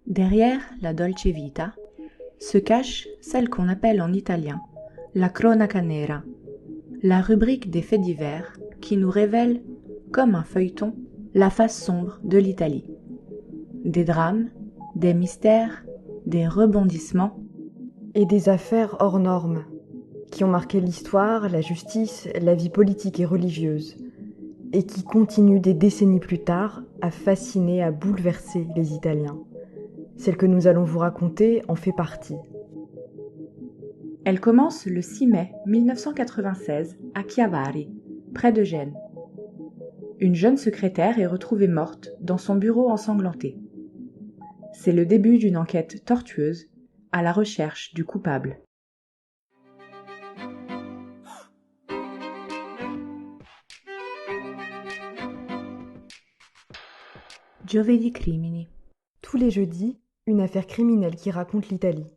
Derrière la Dolce Vita se cache celle qu'on appelle en italien la cronaca nera, la rubrique des faits divers qui nous révèle, comme un feuilleton, la face sombre de l'Italie. Des drames, des mystères, des rebondissements et des affaires hors normes qui ont marqué l'histoire, la justice, la vie politique et religieuse, et qui continuent des décennies plus tard à fasciner, à bouleverser les Italiens. Celle que nous allons vous raconter en fait partie. Elle commence le 6 mai 1996 à Chiavari, près de Gênes. Une jeune secrétaire est retrouvée morte dans son bureau ensanglanté. C'est le début d'une enquête tortueuse à la recherche du coupable. Giovedì Crimini. Tous les jeudis, une affaire criminelle qui raconte l'Italie.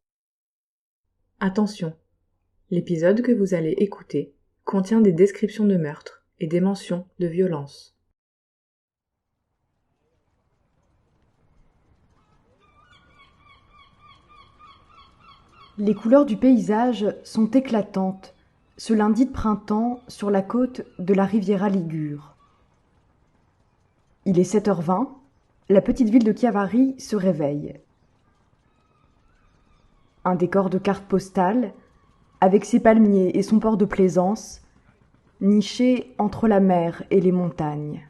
Attention, l'épisode que vous allez écouter contient des descriptions de meurtres et des mentions de violence. Les couleurs du paysage sont éclatantes ce lundi de printemps sur la côte de la Riviera Ligure. Il est 7h20, la petite ville de Chiavari se réveille. Un décor de carte postale, avec ses palmiers et son port de plaisance, niché entre la mer et les montagnes.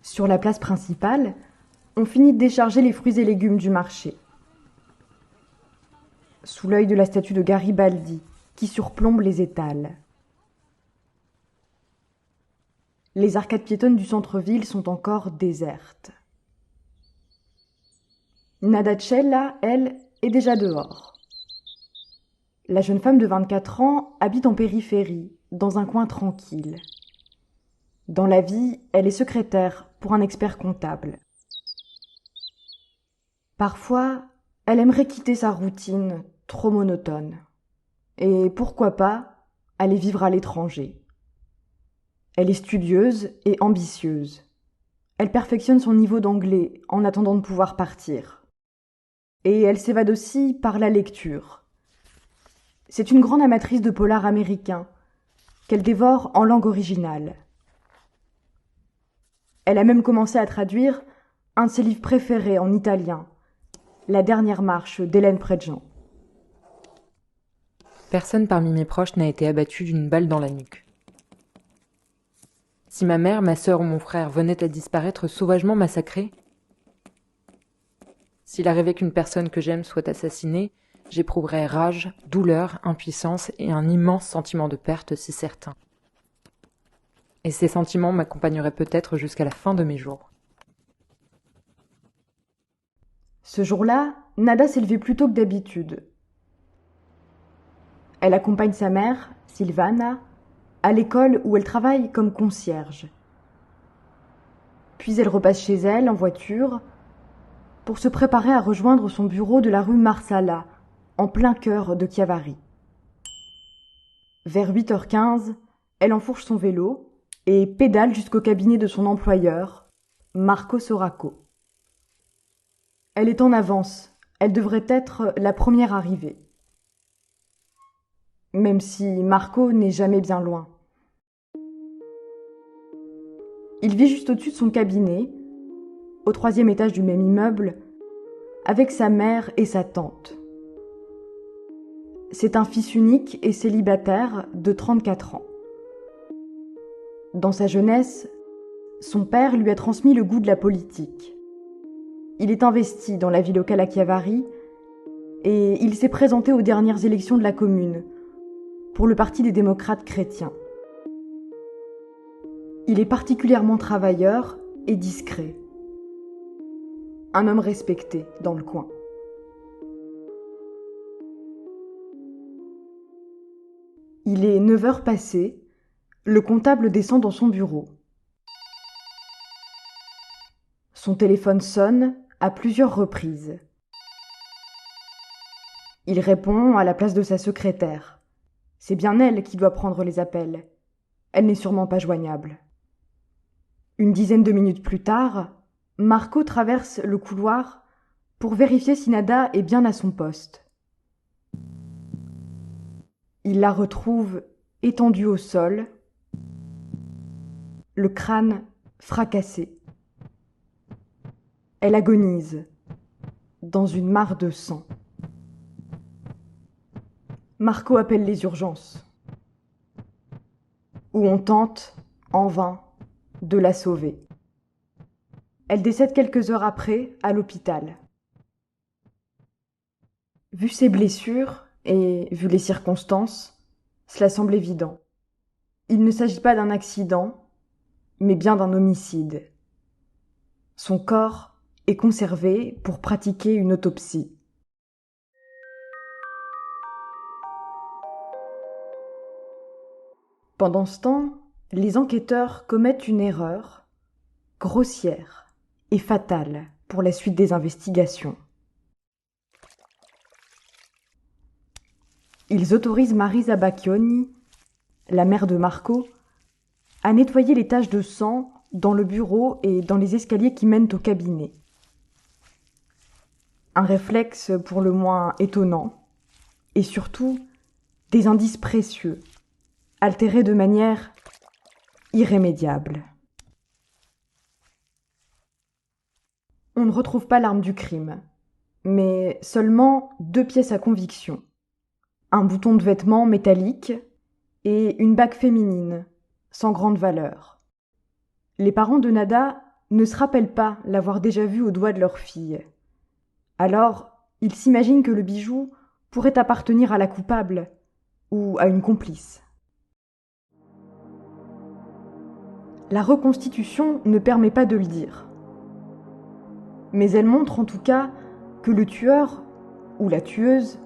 Sur la place principale, on finit de décharger les fruits et légumes du marché. Sous l'œil de la statue de Garibaldi, qui surplombe les étals. Les arcades piétonnes du centre-ville sont encore désertes. Nadacella, elle, est déjà dehors. La jeune femme de 24 ans habite en périphérie, dans un coin tranquille. Dans la vie, elle est secrétaire pour un expert comptable. Parfois, elle aimerait quitter sa routine, trop monotone. Et pourquoi pas aller vivre à l'étranger. Elle est studieuse et ambitieuse. Elle perfectionne son niveau d'anglais en attendant de pouvoir partir. Et elle s'évade aussi par la lecture. C'est une grande amatrice de polar américain, qu'elle dévore en langue originale. Elle a même commencé à traduire un de ses livres préférés en italien, La dernière marche d'Hélène Préjean. Personne parmi mes proches n'a été abattu d'une balle dans la nuque. Si ma mère, ma sœur ou mon frère venaient à disparaître sauvagement massacrés, s'il arrivait qu'une personne que j'aime soit assassinée, j'éprouverais rage, douleur, impuissance et un immense sentiment de perte si certain. Et ces sentiments m'accompagneraient peut-être jusqu'à la fin de mes jours. Ce jour-là, Nada s'est levée plus tôt que d'habitude. Elle accompagne sa mère, Silvana, à l'école où elle travaille comme concierge. Puis elle repasse chez elle en voiture pour se préparer à rejoindre son bureau de la rue Marsala, en plein cœur de Chiavari. Vers 8h15, elle enfourche son vélo et pédale jusqu'au cabinet de son employeur, Marco Soracco. Elle est en avance, elle devrait être la première arrivée. Même si Marco n'est jamais bien loin. Il vit juste au-dessus de son cabinet, au 3e étage du même immeuble, avec sa mère et sa tante. C'est un fils unique et célibataire de 34 ans. Dans sa jeunesse, son père lui a transmis le goût de la politique. Il est investi dans la vie locale à Chiavari et il s'est présenté aux dernières élections de la commune pour le Parti des démocrates chrétiens. Il est particulièrement travailleur et discret. Un homme respecté dans le coin. Il est 9h passées, le comptable descend dans son bureau. Son téléphone sonne à plusieurs reprises. Il répond à la place de sa secrétaire. C'est bien elle qui doit prendre les appels. Elle n'est sûrement pas joignable. Une dizaine de minutes plus tard, Marco traverse le couloir pour vérifier si Nada est bien à son poste. Il la retrouve étendue au sol, le crâne fracassé. Elle agonise dans une mare de sang. Marco appelle les urgences, où on tente, en vain, de la sauver. Elle décède quelques heures après, à l'hôpital. Vu ses blessures et vu les circonstances, cela semble évident. Il ne s'agit pas d'un accident, mais bien d'un homicide. Son corps est conservé pour pratiquer une autopsie. Pendant ce temps, les enquêteurs commettent une erreur grossière et fatale pour la suite des investigations. Ils autorisent Marisa Bacchioni, la mère de Marco, à nettoyer les taches de sang dans le bureau et dans les escaliers qui mènent au cabinet. Un réflexe pour le moins étonnant, et surtout des indices précieux, altérés de manière irrémédiable. On ne retrouve pas l'arme du crime, mais seulement 2 pièces à conviction. Un bouton de vêtement métallique et une bague féminine, sans grande valeur. Les parents de Nada ne se rappellent pas l'avoir déjà vue au doigt de leur fille. Alors, ils s'imaginent que le bijou pourrait appartenir à la coupable ou à une complice. La reconstitution ne permet pas de le dire. Mais elle montre en tout cas que le tueur ou la tueuse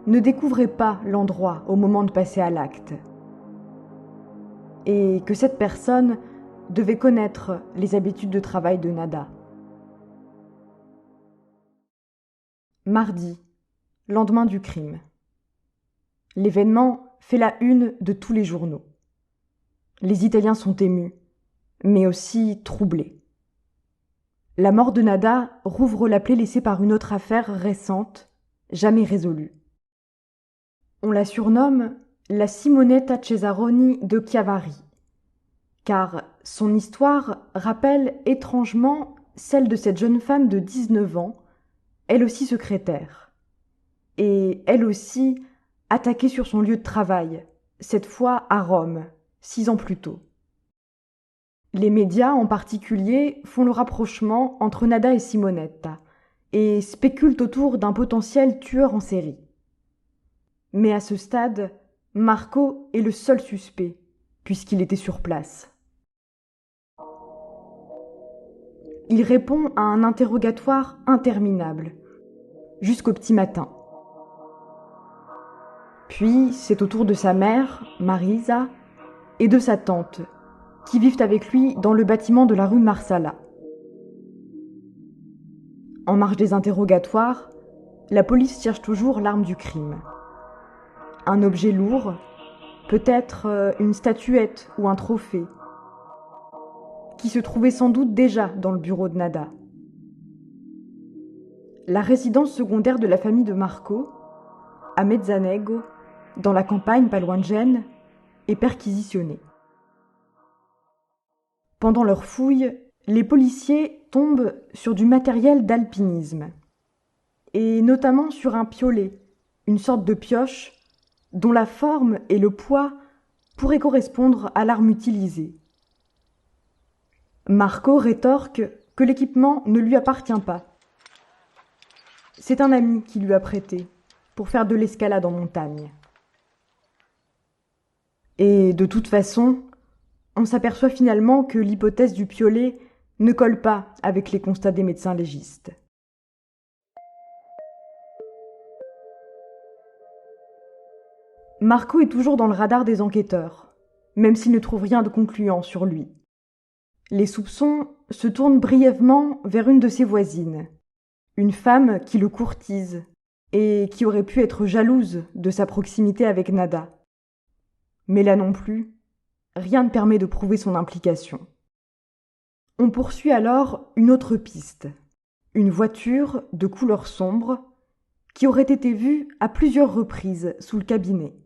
ne découvrait pas l'endroit au moment de passer à l'acte. Et que cette personne devait connaître les habitudes de travail de Nada. Mardi, lendemain du crime. L'événement fait la une de tous les journaux. Les Italiens sont émus, mais aussi troublés. La mort de Nada rouvre la plaie laissée par une autre affaire récente, jamais résolue. On la surnomme la Simonetta Cesaroni de Chiavari, car son histoire rappelle étrangement celle de cette jeune femme de 19 ans, elle aussi secrétaire, et elle aussi attaquée sur son lieu de travail, cette fois à Rome, 6 ans plus tôt. Les médias en particulier font le rapprochement entre Nada et Simonetta, et spéculent autour d'un potentiel tueur en série. Mais à ce stade, Marco est le seul suspect, puisqu'il était sur place. Il répond à un interrogatoire interminable, jusqu'au petit matin. Puis c'est au tour de sa mère, Marisa, et de sa tante, qui vivent avec lui dans le bâtiment de la rue Marsala. En marge des interrogatoires, la police cherche toujours l'arme du crime. Un objet lourd, peut-être une statuette ou un trophée, qui se trouvait sans doute déjà dans le bureau de Nada. La résidence secondaire de la famille de Marco, à Mezzanego, dans la campagne pas loin de Gênes, est perquisitionnée. Pendant leur fouille, les policiers tombent sur du matériel d'alpinisme, et notamment sur un piolet, une sorte de pioche, dont la forme et le poids pourraient correspondre à l'arme utilisée. Marco rétorque que l'équipement ne lui appartient pas. C'est un ami qui lui a prêté pour faire de l'escalade en montagne. Et de toute façon, on s'aperçoit finalement que l'hypothèse du piolet ne colle pas avec les constats des médecins légistes. Marco est toujours dans le radar des enquêteurs, même s'ils ne trouvent rien de concluant sur lui. Les soupçons se tournent brièvement vers une de ses voisines, une femme qui le courtise et qui aurait pu être jalouse de sa proximité avec Nada. Mais là non plus, rien ne permet de prouver son implication. On poursuit alors une autre piste, une voiture de couleur sombre qui aurait été vue à plusieurs reprises sous le cabinet.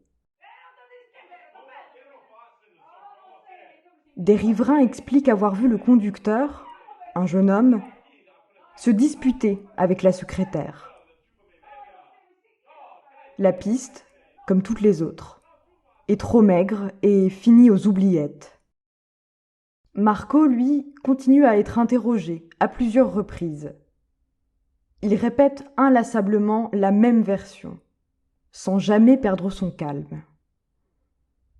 Des riverains expliquent avoir vu le conducteur, un jeune homme, se disputer avec la secrétaire. La piste, comme toutes les autres, est trop maigre et finit aux oubliettes. Marco, lui, continue à être interrogé à plusieurs reprises. Il répète inlassablement la même version, sans jamais perdre son calme.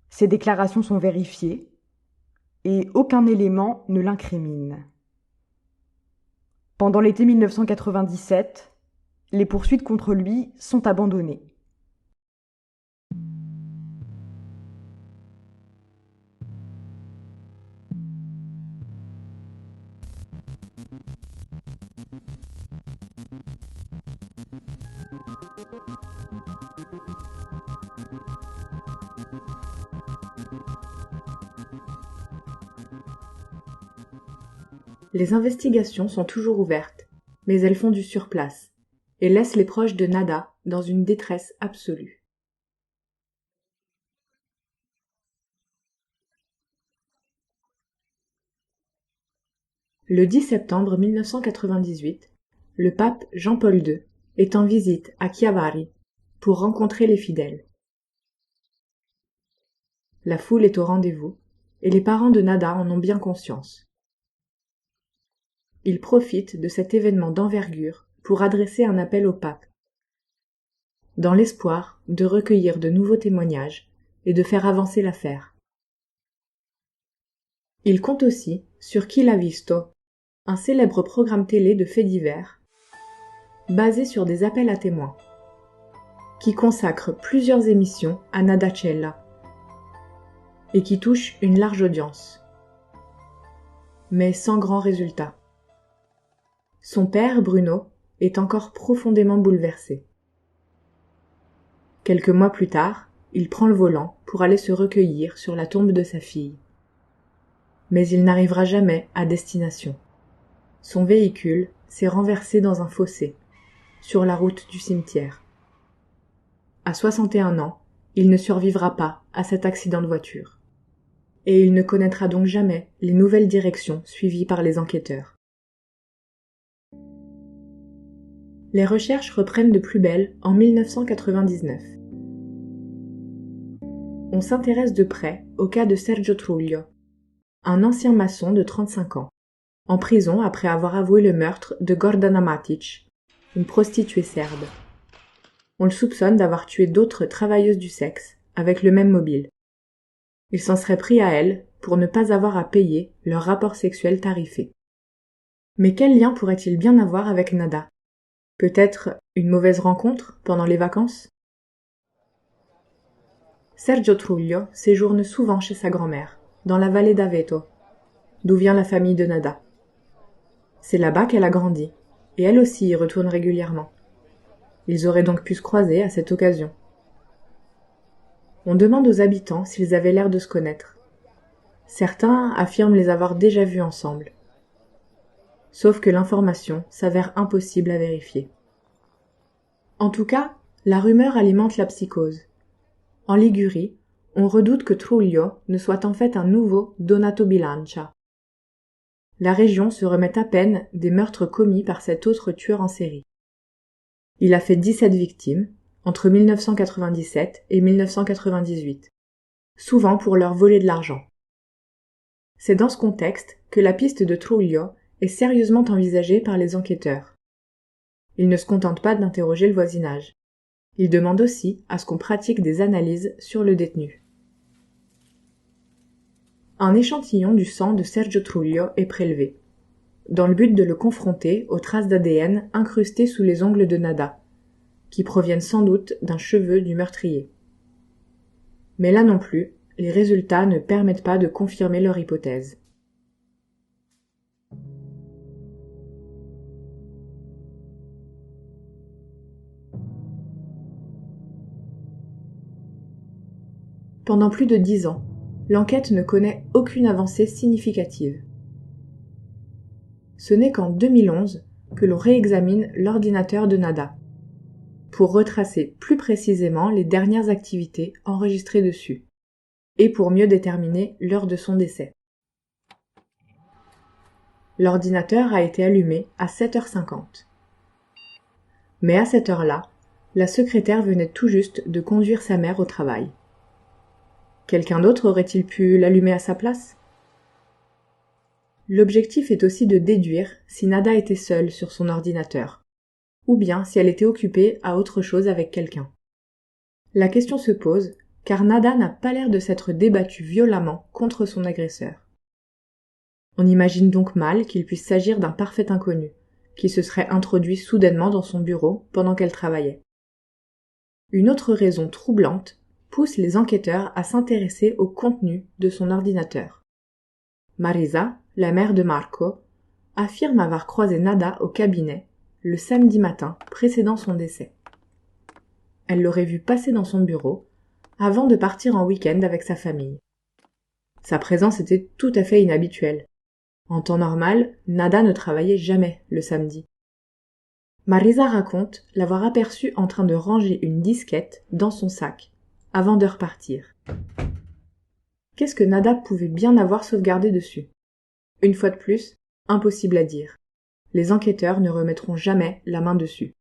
Ses déclarations sont vérifiées et aucun élément ne l'incrimine. Pendant l'été 1997, les poursuites contre lui sont abandonnées. Les investigations sont toujours ouvertes, mais elles font du surplace et laissent les proches de Nada dans une détresse absolue. Le 10 septembre 1998, le pape Jean-Paul II est en visite à Chiavari pour rencontrer les fidèles. La foule est au rendez-vous et les parents de Nada en ont bien conscience. Ils profitent de cet événement d'envergure pour adresser un appel au pape, dans l'espoir de recueillir de nouveaux témoignages et de faire avancer l'affaire. Ils comptent aussi sur Chi l'ha visto, un célèbre programme télé de faits divers, basé sur des appels à témoins, qui consacre plusieurs émissions à Nada Cella et qui touche une large audience, mais sans grand résultat. Son père, Bruno, est encore profondément bouleversé. Quelques mois plus tard, il prend le volant pour aller se recueillir sur la tombe de sa fille. Mais il n'arrivera jamais à destination. Son véhicule s'est renversé dans un fossé, sur la route du cimetière. À 61 ans, il ne survivra pas à cet accident de voiture. Et il ne connaîtra donc jamais les nouvelles directions suivies par les enquêteurs. Les recherches reprennent de plus belle en 1999. On s'intéresse de près au cas de Sergio Truglio, un ancien maçon de 35 ans, en prison après avoir avoué le meurtre de Gordana Matic, une prostituée serbe. On le soupçonne d'avoir tué d'autres travailleuses du sexe avec le même mobile. Il s'en serait pris à elles pour ne pas avoir à payer leur rapport sexuel tarifé. Mais quel lien pourrait-il bien avoir avec Nada ? Peut-être une mauvaise rencontre pendant les vacances ? Sergio Truglio séjourne souvent chez sa grand-mère, dans la vallée d'Aveto, d'où vient la famille de Nada. C'est là-bas qu'elle a grandi, et elle aussi y retourne régulièrement. Ils auraient donc pu se croiser à cette occasion. On demande aux habitants s'ils avaient l'air de se connaître. Certains affirment les avoir déjà vus ensemble. Sauf que l'information s'avère impossible à vérifier. En tout cas, la rumeur alimente la psychose. En Ligurie, on redoute que Truglio ne soit en fait un nouveau Donato Bilancia. La région se remet à peine des meurtres commis par cet autre tueur en série. Il a fait 17 victimes, entre 1997 et 1998, souvent pour leur voler de l'argent. C'est dans ce contexte que la piste de Truglio est sérieusement envisagée par les enquêteurs. Ils ne se contentent pas d'interroger le voisinage. Ils demandent aussi à ce qu'on pratique des analyses sur le détenu. Un échantillon du sang de Sergio Truglio est prélevé, dans le but de le confronter aux traces d'ADN incrustées sous les ongles de Nada, qui proviennent sans doute d'un cheveu du meurtrier. Mais là non plus, les résultats ne permettent pas de confirmer leur hypothèse. Pendant plus de 10 ans, l'enquête ne connaît aucune avancée significative. Ce n'est qu'en 2011 que l'on réexamine l'ordinateur de Nada, pour retracer plus précisément les dernières activités enregistrées dessus, et pour mieux déterminer l'heure de son décès. L'ordinateur a été allumé à 7h50. Mais à cette heure-là, la secrétaire venait tout juste de conduire sa mère au travail. Quelqu'un d'autre aurait-il pu l'allumer à sa place ? L'objectif est aussi de déduire si Nada était seule sur son ordinateur, ou bien si elle était occupée à autre chose avec quelqu'un. La question se pose car Nada n'a pas l'air de s'être débattue violemment contre son agresseur. On imagine donc mal qu'il puisse s'agir d'un parfait inconnu, qui se serait introduit soudainement dans son bureau pendant qu'elle travaillait. Une autre raison troublante pousse les enquêteurs à s'intéresser au contenu de son ordinateur. Marisa, la mère de Marco, affirme avoir croisé Nada au cabinet le samedi matin précédant son décès. Elle l'aurait vu passer dans son bureau avant de partir en week-end avec sa famille. Sa présence était tout à fait inhabituelle. En temps normal, Nada ne travaillait jamais le samedi. Marisa raconte l'avoir aperçue en train de ranger une disquette dans son sac avant de repartir. Qu'est-ce que Nada pouvait bien avoir sauvegardé dessus ? Une fois de plus, impossible à dire. Les enquêteurs ne remettront jamais la main dessus.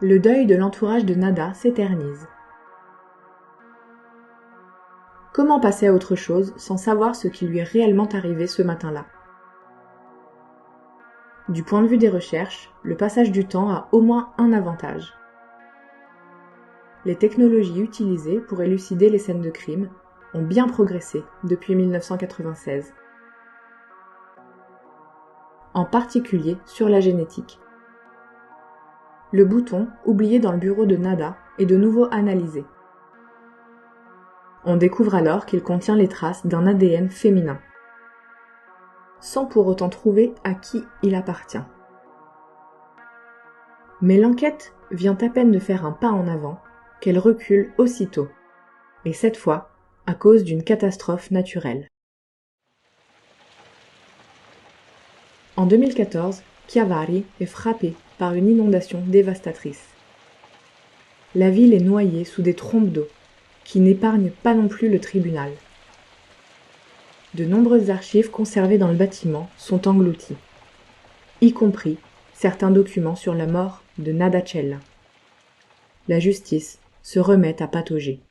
Le deuil de l'entourage de Nada s'éternise. Comment passer à autre chose sans savoir ce qui lui est réellement arrivé ce matin-là ? Du point de vue des recherches, le passage du temps a au moins un avantage. Les technologies utilisées pour élucider les scènes de crime ont bien progressé depuis 1996. En particulier sur la génétique. Le bouton oublié dans le bureau de Nada est de nouveau analysé. On découvre alors qu'il contient les traces d'un ADN féminin, sans pour autant trouver à qui il appartient. Mais l'enquête vient à peine de faire un pas en avant qu'elle recule aussitôt, et cette fois à cause d'une catastrophe naturelle. En 2014, Chiavari est frappé par une inondation dévastatrice. La ville est noyée sous des trombes d'eau, qui n'épargnent pas non plus le tribunal. De nombreuses archives conservées dans le bâtiment sont englouties, y compris certains documents sur la mort de Nada Cella. La justice se remet à patauger.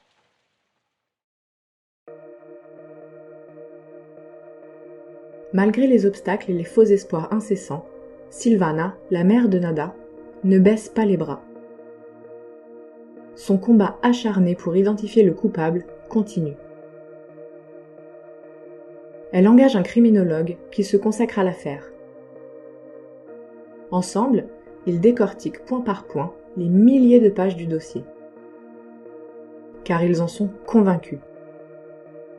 Malgré les obstacles et les faux espoirs incessants, Silvana, la mère de Nada, ne baisse pas les bras. Son combat acharné pour identifier le coupable continue. Elle engage un criminologue qui se consacre à l'affaire. Ensemble, ils décortiquent point par point les milliers de pages du dossier. Car ils en sont convaincus.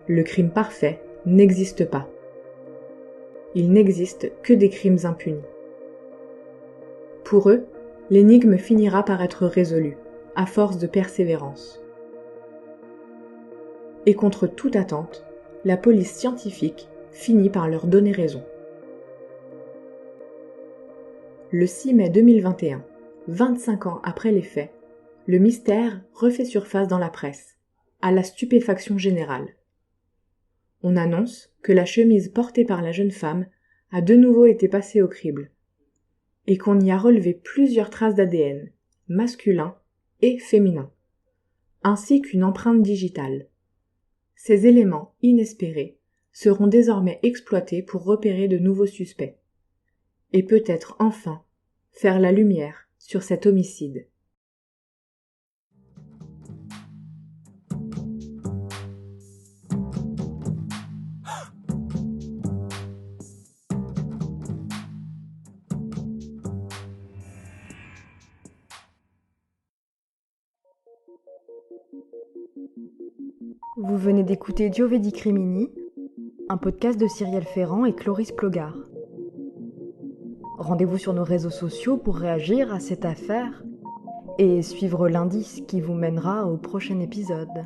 Le crime parfait n'existe pas. Il n'existe que des crimes impunis. Pour eux, l'énigme finira par être résolue, à force de persévérance. Et contre toute attente, la police scientifique finit par leur donner raison. Le 6 mai 2021, 25 ans après les faits, le mystère refait surface dans la presse, à la stupéfaction générale. On annonce que la chemise portée par la jeune femme a de nouveau été passée au crible, et qu'on y a relevé plusieurs traces d'ADN, masculin et féminin, ainsi qu'une empreinte digitale. Ces éléments inespérés seront désormais exploités pour repérer de nouveaux suspects, et peut-être enfin faire la lumière sur cet homicide. Vous venez d'écouter Diovedi Crimini, un podcast de Cyrielle Ferrand et Cloris Plogard. Rendez-vous sur nos réseaux sociaux pour réagir à cette affaire et suivre l'indice qui vous mènera au prochain épisode.